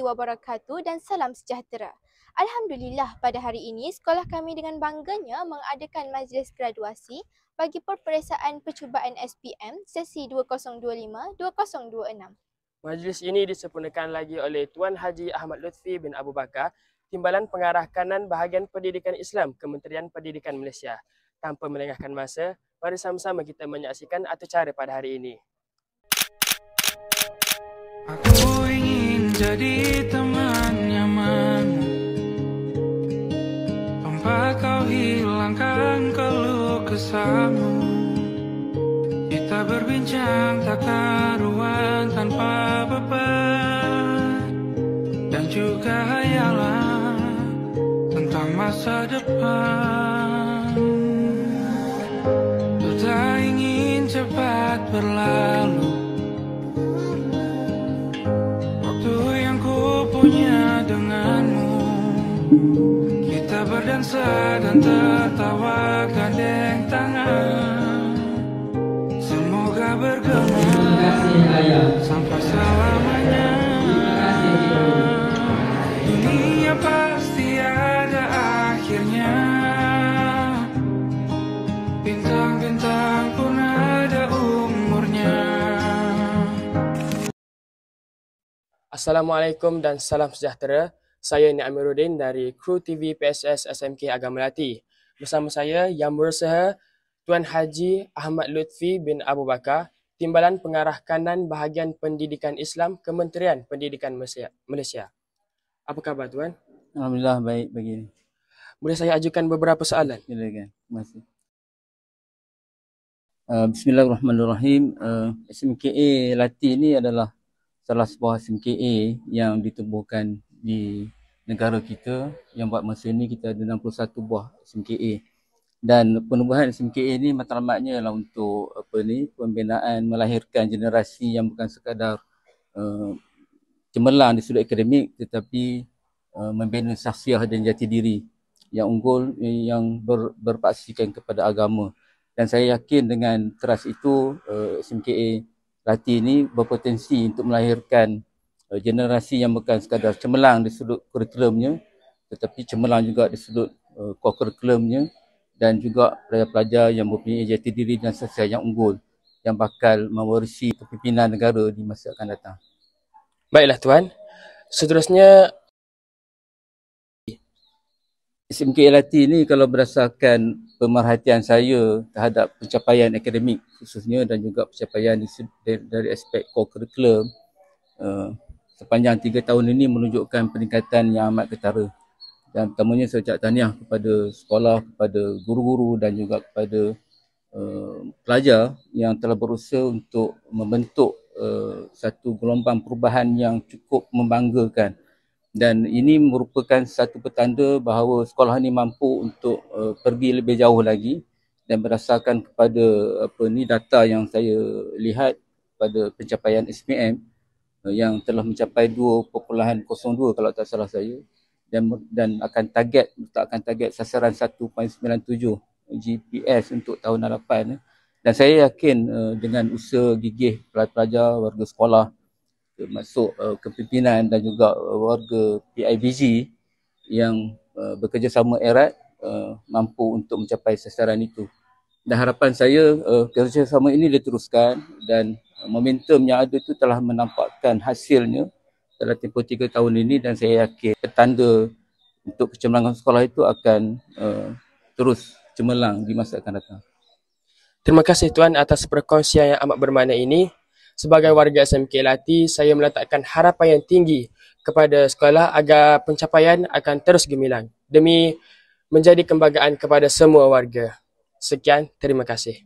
wabarakatuh dan salam sejahtera. Alhamdulillah, pada hari ini sekolah kami dengan bangganya mengadakan majlis graduasi bagi peperiksaan percubaan SPM sesi 2025-2026. Majlis ini disempurnakan lagi oleh Tuan Haji Ahmad Lutfi bin Abu Bakar, Timbalan Pengarah Kanan Bahagian Pendidikan Islam, Kementerian Pendidikan Malaysia. Tanpa melengahkan masa, mari sama-sama kita menyaksikan acara pada hari ini. Aku ingin jadi teman nyamanmu, tanpa kau hilangkan keluh kesahmu. Kita berbincang tak karuan tanpa beban, dan juga hayalan tentang masa depan. Ku tak ingin cepat berlalu waktu yang ku punya denganmu. Kita berdansa dan tertawa gandeng tangan, semoga bergema sampai selamanya. Dunia pasti ada akhirnya, bintang-bintang pun ada umurnya. Assalamualaikum dan salam sejahtera. Saya Ni Amiruddin dari Kru TV PSS SMK Agam Melati. Bersama saya yang berusaha Tuan Haji Ahmad Lutfi bin Abu Bakar, Timbalan Pengarah Kanan Bahagian Pendidikan Islam, Kementerian Pendidikan Malaysia. Apa khabar Tuan? Alhamdulillah baik begini. Boleh saya ajukan beberapa soalan? Silakan. Terima kasih. Bismillahirrahmanirrahim. SMKA Lati ini adalah salah sebuah SMKA yang ditubuhkan di negara kita, yang buat masa ini kita ada 61 buah SMKA. Dan penubuhan SMKA ini matlamatnya ialah untuk pembinaan, melahirkan generasi yang bukan sekadar cemerlang di sudut akademik, tetapi membina sahsiah dan jati diri yang unggul, yang berpaksikan kepada agama. Dan saya yakin dengan teras itu SMKA Lati ini berpotensi untuk melahirkan generasi yang bukan sekadar cemerlang di sudut kurikulumnya, tetapi cemerlang juga di sudut kurikulumnya, dan juga pelajar-pelajar yang mempunyai jati diri dan sahsiah yang unggul yang bakal mewarisi kepimpinan negara di masa akan datang. Baiklah Tuan. Seterusnya, SMKA Lati ini kalau berdasarkan pemerhatian saya terhadap pencapaian akademik khususnya dan juga pencapaian dari aspek core curriculum sepanjang 3 tahun ini menunjukkan peningkatan yang amat ketara. Dan pertamanya saya ucap tahniah kepada sekolah, kepada guru-guru dan juga kepada pelajar yang telah berusaha untuk membentuk satu gelombang perubahan yang cukup membanggakan. Dan ini merupakan satu petanda bahawa sekolah ini mampu untuk pergi lebih jauh lagi. Dan berdasarkan kepada data yang saya lihat pada pencapaian SPM yang telah mencapai 2.02 kalau tak salah saya, dan akan target sasaran 1.97 GPS untuk tahun hadapan. Dan saya yakin dengan usaha gigih pelajar, warga sekolah, termasuk kepimpinan dan juga warga PIBG yang bekerjasama erat mampu untuk mencapai sasaran itu. Dan harapan saya kerjasama ini diteruskan dan momentum yang ada itu telah menampakkan hasilnya dalam tempoh 3 tahun ini, dan saya yakin petanda untuk kecemerlangan sekolah itu akan terus cemerlang di masa akan datang. terima kasih Tuan atas perkongsian yang amat bermakna ini. Sebagai warga SMK Lati, saya meletakkan harapan yang tinggi kepada sekolah agar pencapaian akan terus gemilang demi menjadi kebanggaan kepada semua warga. Sekian, terima kasih.